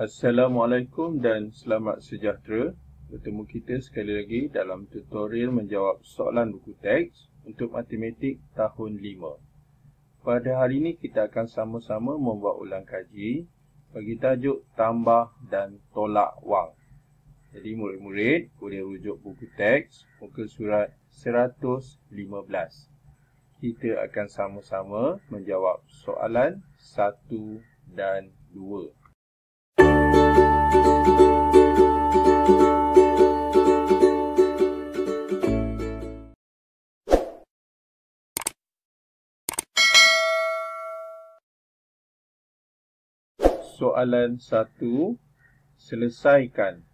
Assalamualaikum dan selamat sejahtera. Bertemu kita sekali lagi dalam tutorial menjawab soalan buku teks untuk matematik tahun 5. Pada hari ini kita akan sama-sama membuat ulang kaji bagi tajuk tambah dan tolak wang. Jadi murid-murid boleh rujuk buku teks muka surat 115. Kita akan sama-sama menjawab soalan 1 dan 2. Soalan 1, selesaikan.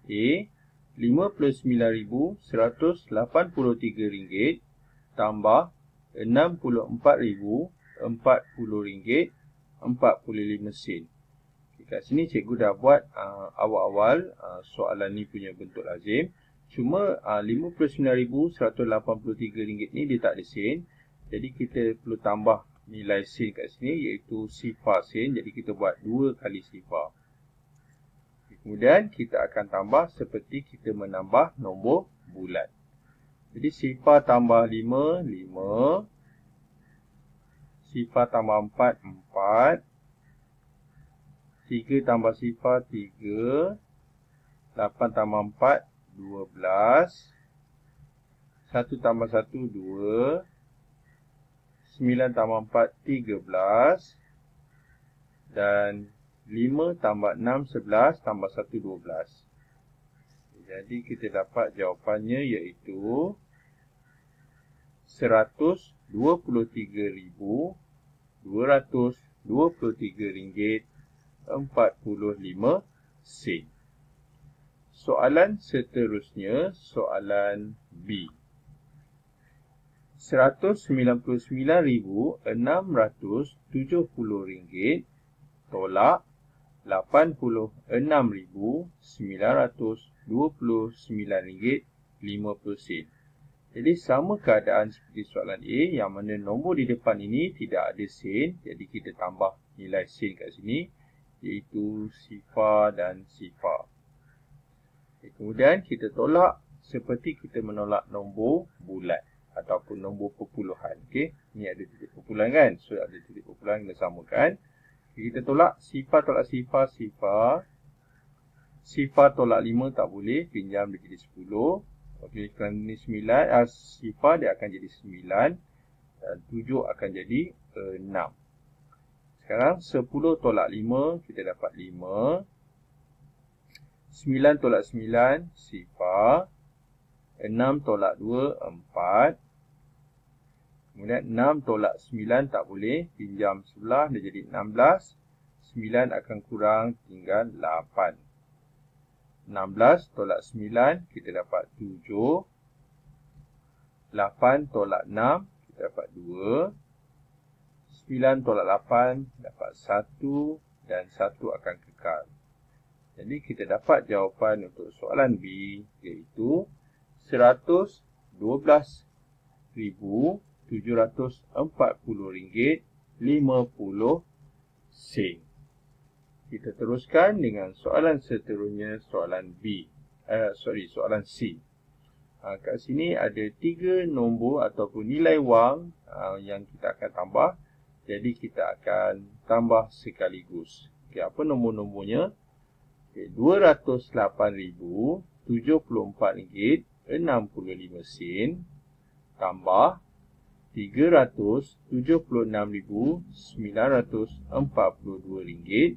A. RM59,183 tambah RM64,040.45. Kat sini cikgu dah buat awal-awal soalan ni punya bentuk lazim. Cuma RM59,183 ni dia tak ada sen. Jadi kita perlu tambah nilai sen kat sini iaitu sifar sen. Jadi kita buat 2 kali sifar. Kemudian kita akan tambah seperti kita menambah nombor bulat. Jadi sifar tambah 5, 5. Sifar tambah 4, 4. 3 tambah sifar 3. 8 tambah 4, 12. 1 tambah 1, 2. 9 tambah 4, 13. Dan 5 tambah 6, 11. Tambah 1, 12. Jadi kita dapat jawapannya iaitu RM123,223.45. Soalan seterusnya, soalan B. RM199,670 tolak RM86,929.50. Jadi sama keadaan seperti soalan A, yang mana nombor di depan ini tidak ada sen. Jadi kita tambah nilai sen kat sini, iaitu sifar dan sifar. Kemudian kita tolak seperti kita menolak nombor bulat ataupun nombor perpuluhan. Okey, ni ada titik perpuluhan kan? So ada titik perpuluhan kita samakan. Kita tolak sifar sifar. Sifar tolak 5 tak boleh, pinjam dia jadi 10. Okey, kerana ni 9, sifar dia akan jadi 9 dan 7 akan jadi 6. Sekarang 10 tolak 5 kita dapat 5. 9 tolak 9 sifar. 6 tolak 2 4. Kemudian 6 tolak 9 tak boleh, pinjam sebelah dia jadi 16. 9 akan kurang, tinggal 8. 16 tolak 9 kita dapat 7. 8 tolak 6 kita dapat 2. 9 tolak 8 dapat 1 dan 1 akan kekal. Jadi kita dapat jawapan untuk soalan B iaitu RM112,740.50. Kita teruskan dengan soalan seterusnya, soalan B. Soalan C. Kat sini ada 3 nombor ataupun nilai wang yang kita akan tambah. Jadi kita akan tambah sekaligus. Okay, apa nombor-nombornya? Okay, RM208,074.65 tambah RM376,942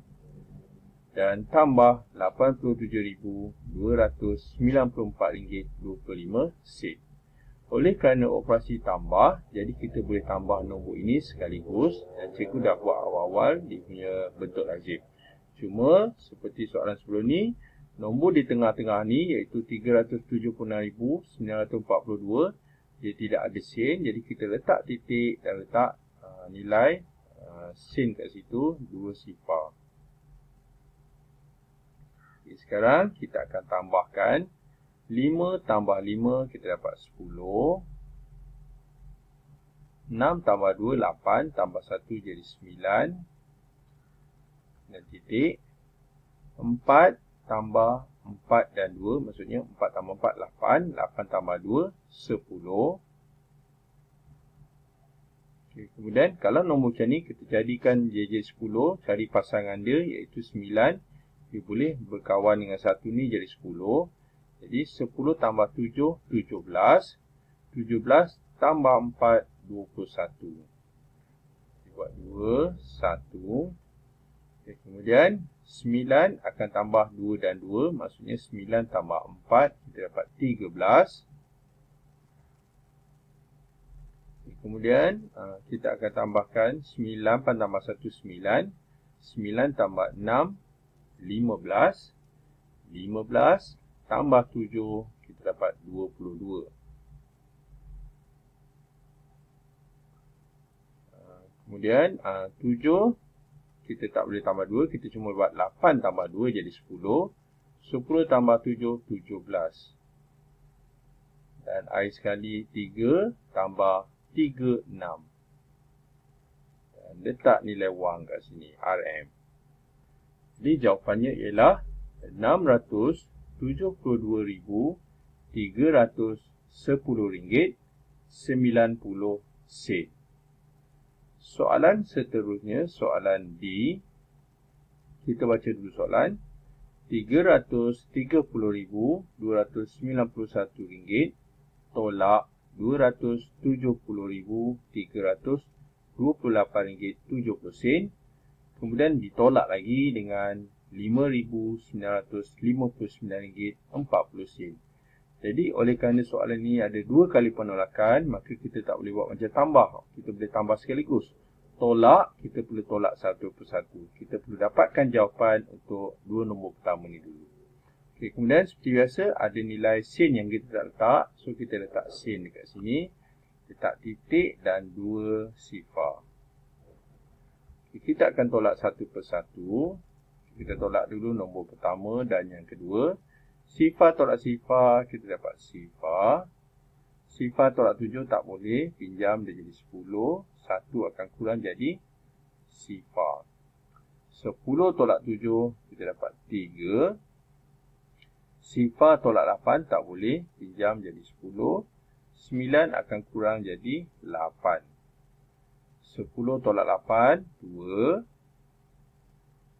dan tambah RM87,294.25. Oleh kerana operasi tambah, jadi kita boleh tambah nombor ini sekaligus dan cikgu dah buat awal-awal dia punya bentuk lazim. Cuma seperti soalan sebelum ni, nombor di tengah-tengah ni iaitu 376,942, dia tidak ada sen. Jadi kita letak titik dan letak nilai sen kat situ, 2 sifar. Okay, sekarang kita akan tambahkan 5 tambah 5 kita dapat 10. 6 tambah 2, 8. Tambah 1 jadi 9. Dan titik. 4 tambah 4 dan 2, maksudnya 4 tambah 4, 8. 8 tambah 2, 10. Okay, kemudian, kalau nombor macam ni, kita jadikan JJ10, cari pasangan dia, iaitu 9. Dia boleh berkawan dengan satu ni jadi 10. Jadi, 10 tambah 7, 17. 17 tambah 4, 21. Kita buat 2, 1. Okay, kemudian, 9 akan tambah 2 dan 2. Maksudnya 9 tambah 4. Kita dapat 13. Okay, kemudian kita akan tambahkan 9 tambah 1, 9. 9 tambah 6, 15. 15 tambah 7. Kita dapat 22. Kemudian 7. Kita tak boleh tambah 2, kita cuma buat 8 tambah 2 jadi 10. 10 tambah 7, 17. Dan air sekali 3 tambah 3, 6. Dan letak nilai wang kat sini, RM. Jadi jawapannya ialah 672,310 ringgit 90 sen. Soalan seterusnya, soalan D. Kita baca dulu soalan. 330,291 ringgit tolak 270,328 ringgit 70 sen. Kemudian ditolak lagi dengan 5,959 ringgit 40 sen. Jadi oleh kerana soalan ni ada dua kali penolakan, maka kita tak boleh buat macam tambah. Kita boleh tambah sekaligus. Tolak, kita perlu tolak satu persatu. Kita perlu dapatkan jawapan untuk dua nombor pertama ni dulu. Okay, kemudian seperti biasa ada nilai sen yang kita tak letak. So kita letak sen dekat sini. Letak titik dan 2 sifar. Okay, kita akan tolak satu persatu. Kita tolak dulu nombor pertama dan yang kedua. Sifar tolak sifar, kita dapat sifar. Sifar tolak 7 tak boleh, pinjam dia jadi 10. 1 akan kurang jadi sifar. 10 tolak 7, kita dapat 3. Sifar tolak 8 tak boleh, pinjam jadi 10. 9 akan kurang jadi 8. 10 tolak 8, 2.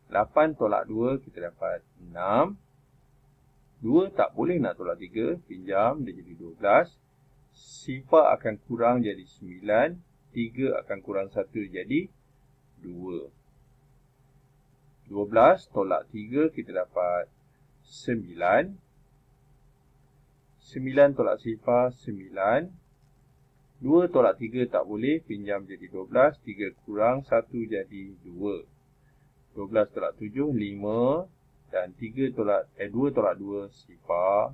8 tolak 2, kita dapat 6. 2 tak boleh nak tolak 3, pinjam dia jadi 12. Sifar akan kurang jadi 9. 3 akan kurang 1 jadi 2. 12 tolak 3 kita dapat 9. 9 tolak sifar 9. 2 tolak 3 tak boleh, pinjam jadi 12. 3 kurang 1 jadi 2. 12 tolak 7, 5. Dan 2 tolak 2, sifar.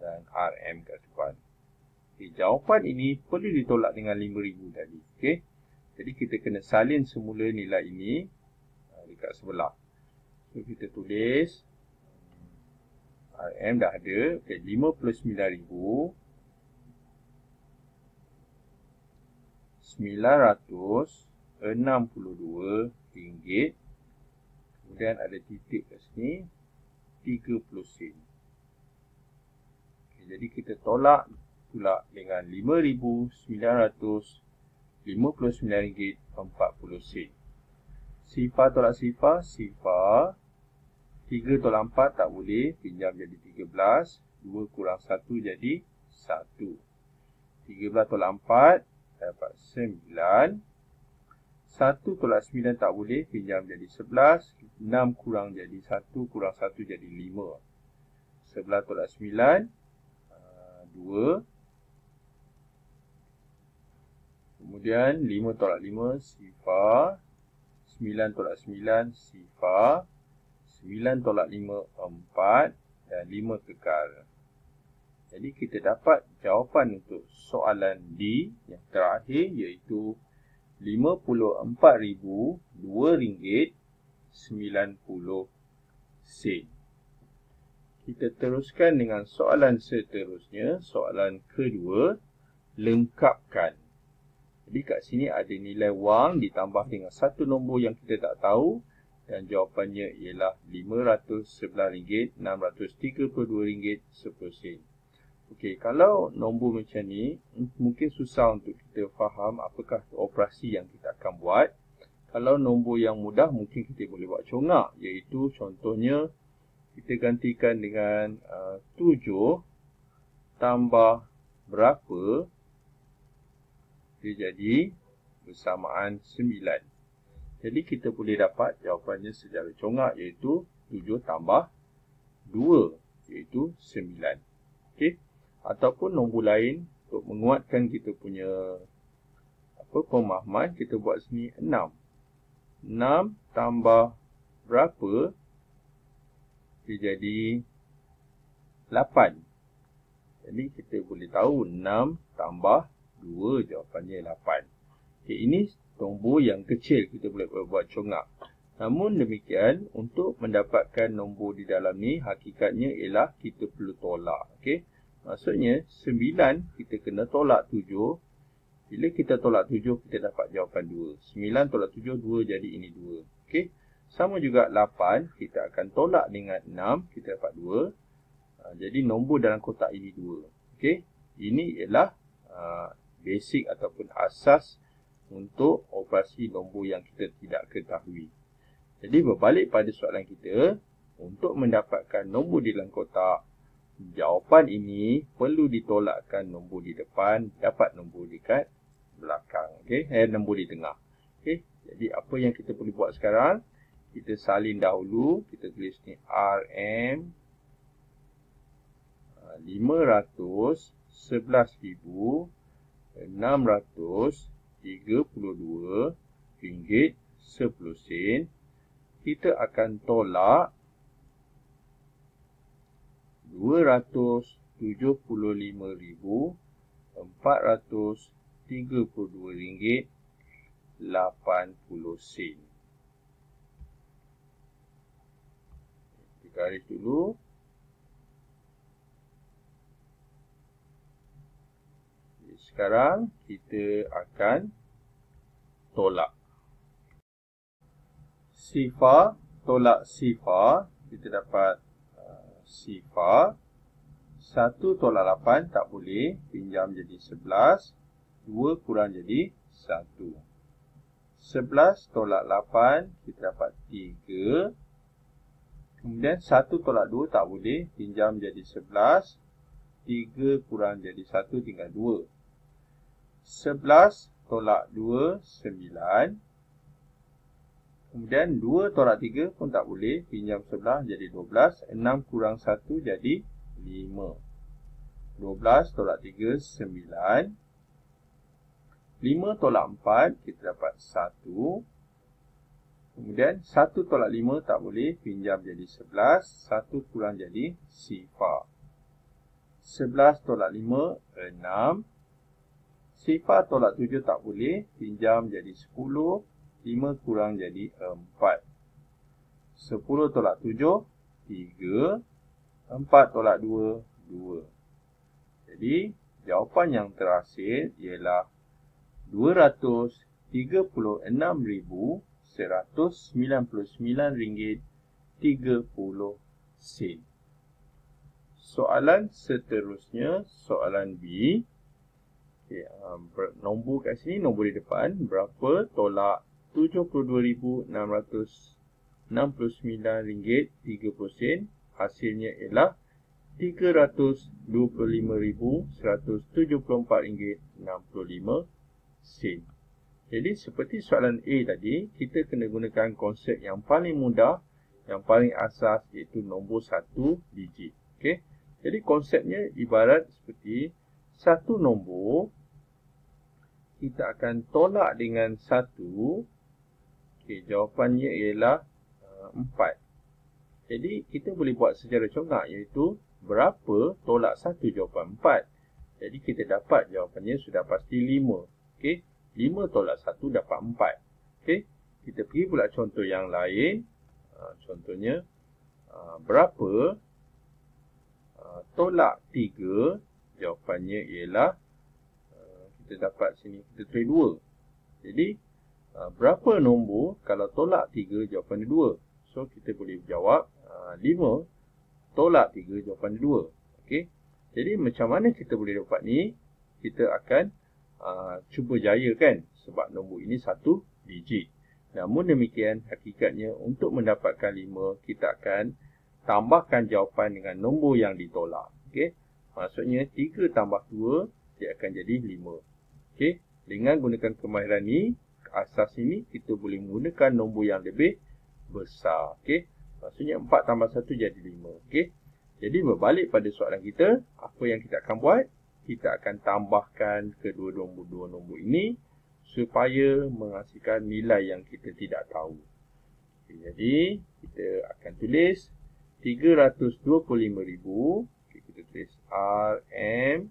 Dan RM kat depan. Okay, jawapan ini perlu ditolak dengan 5,000 tadi. Okay. Jadi kita kena salin semula nilai ini dekat sebelah. So kita tulis. RM dah ada. Okay, 59,962 ringgit. Kemudian ada titik kat sini, 30 sen. Okay, jadi kita tolak pula dengan 5,959 ringgit 40 sen. Sifar tolak sifar, sifar. 3 tolak 4 tak boleh, pinjam jadi 13. 2 kurang 1 jadi 1. 13 tolak 4 dapat 9. 1 tolak 9 tak boleh, pinjam jadi 11. 6 kurang jadi 1, kurang 1 jadi 5. 11 tolak 9, 2. Kemudian 5 tolak 5, sifar. 9 tolak 9, sifar. 9 tolak 5, 4. Dan 5 kekal. Jadi kita dapat jawapan untuk soalan D yang terakhir, iaitu RM54,002.90 sen. Kita teruskan dengan soalan seterusnya, soalan kedua, lengkapkan. Jadi kat sini ada nilai wang ditambah dengan satu nombor yang kita tak tahu Dan jawapannya ialah RM511.632.10 Okey, kalau nombor macam ni, mungkin susah untuk kita faham apakah operasi yang kita akan buat. Kalau nombor yang mudah, mungkin kita boleh buat congak. Iaitu contohnya, kita gantikan dengan 7 tambah berapa, dia jadi bersamaan 9. Jadi kita boleh dapat jawapannya secara congak, iaitu 7 tambah 2, iaitu 9. Okey. Ataupun nombor lain, untuk menguatkan kita punya pemahaman, kita buat sini 6. 6 tambah berapa, dia jadi 8. Jadi kita boleh tahu 6 tambah 2, jawapannya 8. Okay, ini nombor yang kecil, kita boleh buat congak. Namun demikian, untuk mendapatkan nombor di dalam ni, hakikatnya ialah kita perlu tolak. Okay? Maksudnya, 9 kita kena tolak 7. Bila kita tolak 7, kita dapat jawapan 2. 9 tolak 7, 2, jadi ini 2. Okay? Sama juga 8, kita akan tolak dengan 6, kita dapat 2. Jadi nombor dalam kotak ini 2. Okay? Ini ialah basic ataupun asas untuk operasi nombor yang kita tidak ketahui. Jadi berbalik pada soalan kita, untuk mendapatkan nombor di dalam kotak, jawapan ini perlu ditolakkan nombor di depan, dapat nombor dekat belakang. Okay? Nombor di tengah. Okay? Jadi apa yang kita boleh buat sekarang, kita salin dahulu, kita tulis ni RM 511.632 ringgit 10 sen. Kita akan tolak RM275,432.80. Kita garis dulu. Sekarang kita akan tolak. Sifar tolak sifar, kita dapat sifar. 1 tolak 8 tak boleh, pinjam jadi 11. 2 kurang jadi 1. 11 tolak 8, kita dapat 3. Kemudian 1 tolak 2 tak boleh, pinjam jadi 11. 3 kurang jadi 1, tinggal 2. 11 tolak 2, 9. Kemudian 2 tolak 3 pun tak boleh, pinjam 11 jadi 12. 6 kurang 1 jadi 5. 12 tolak 3, 9. 5 tolak 4, kita dapat 1. Kemudian 1 tolak 5 tak boleh, pinjam jadi 11. 1 kurang jadi sifar. 11 tolak 5, 6. Sifar tolak 7 tak boleh, pinjam jadi 10. 5 kurang jadi 4. 10 tolak 7, 3. 4 tolak 2, 2. Jadi, jawapan yang terhasil ialah RM236,199.30 Soalan seterusnya, soalan B. Okay, nombor kat sini, nombor di depan. Berapa tolak RM76,669.30? Hasilnya ialah RM325,174.65. Jadi seperti soalan A tadi, kita kena gunakan konsep yang paling mudah, yang paling asas, iaitu nombor 1 digit. Okay? Jadi konsepnya ibarat seperti satu nombor, kita akan tolak dengan 1. Okay, jawapannya ialah 4. Jadi kita boleh buat secara congak, iaitu berapa tolak 1, jawapan 4. Jadi kita dapat jawapannya sudah pasti 5. Okay? 5 tolak 1 dapat 4. Okay? Kita pergi pula contoh yang lain. Contohnya, berapa tolak 3, jawapannya ialah, kita dapat sini, kita tulis 2. Jadi, Berapa nombor kalau tolak 3 jawapan dia 2? So, kita boleh jawab 5 tolak 3 jawapan dia 2. Okey. Jadi, macam mana kita boleh dapat ni? Kita akan cuba jaya kan? Sebab nombor ini 1 digit. Namun demikian, hakikatnya untuk mendapatkan 5, kita akan tambahkan jawapan dengan nombor yang ditolak. Okey. Maksudnya, 3 tambah 2, dia akan jadi 5. Okey. Dengan gunakan kemahiran ni, asas ini, kita boleh menggunakan nombor yang lebih besar. Okey. Maksudnya 4 tambah 1 jadi 5. Okey. Jadi berbalik pada soalan kita, apa yang kita akan buat? Kita akan tambahkan kedua nombor ini supaya menghasilkan nilai yang kita tidak tahu. Okey, jadi kita akan tulis 325,000. Okey, kita tulis RM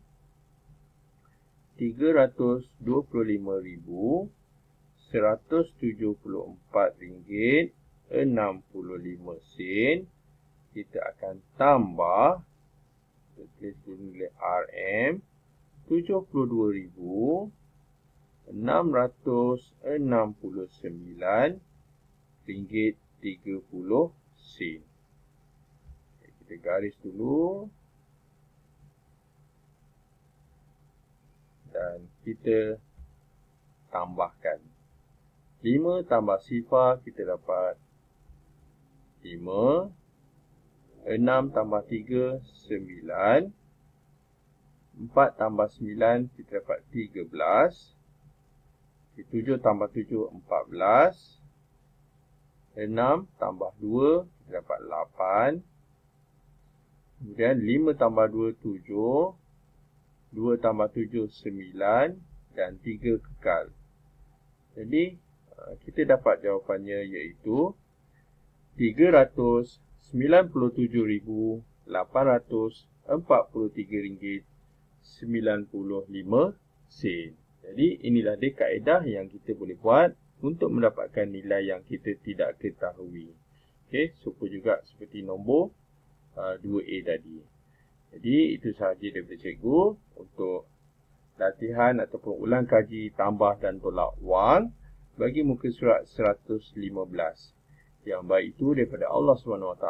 325,174 ringgit 65 sen. Kita akan tambah, kita tulis nilai RM 72,669 ringgit 30 sen. Kita garis dulu. Dan kita tambahkan. 5 tambah sifar kita dapat 5. 6 tambah 3, 9. 4 tambah 9, kita dapat 13. 7 tambah 7, 14. 6 tambah 2, kita dapat 8. Kemudian 5 tambah 2, 7. 2 tambah 7, 9. Dan 3 kekal. Jadi, kita dapat jawapannya iaitu 397,843 ringgit 95 sen. Jadi, inilah dia kaedah yang kita boleh buat untuk mendapatkan nilai yang kita tidak ketahui. Okey, serupa juga seperti nombor 2A tadi. Jadi, itu sahaja daripada cikgu untuk latihan ataupun ulang kaji tambah dan tolak wang bagi muka surat 115. Yang baik itu daripada Allah SWT,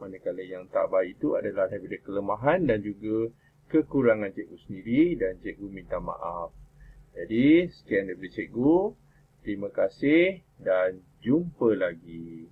manakala yang tak baik itu adalah daripada kelemahan dan juga kekurangan cikgu sendiri dan cikgu minta maaf. Jadi, sekian daripada cikgu. Terima kasih dan jumpa lagi.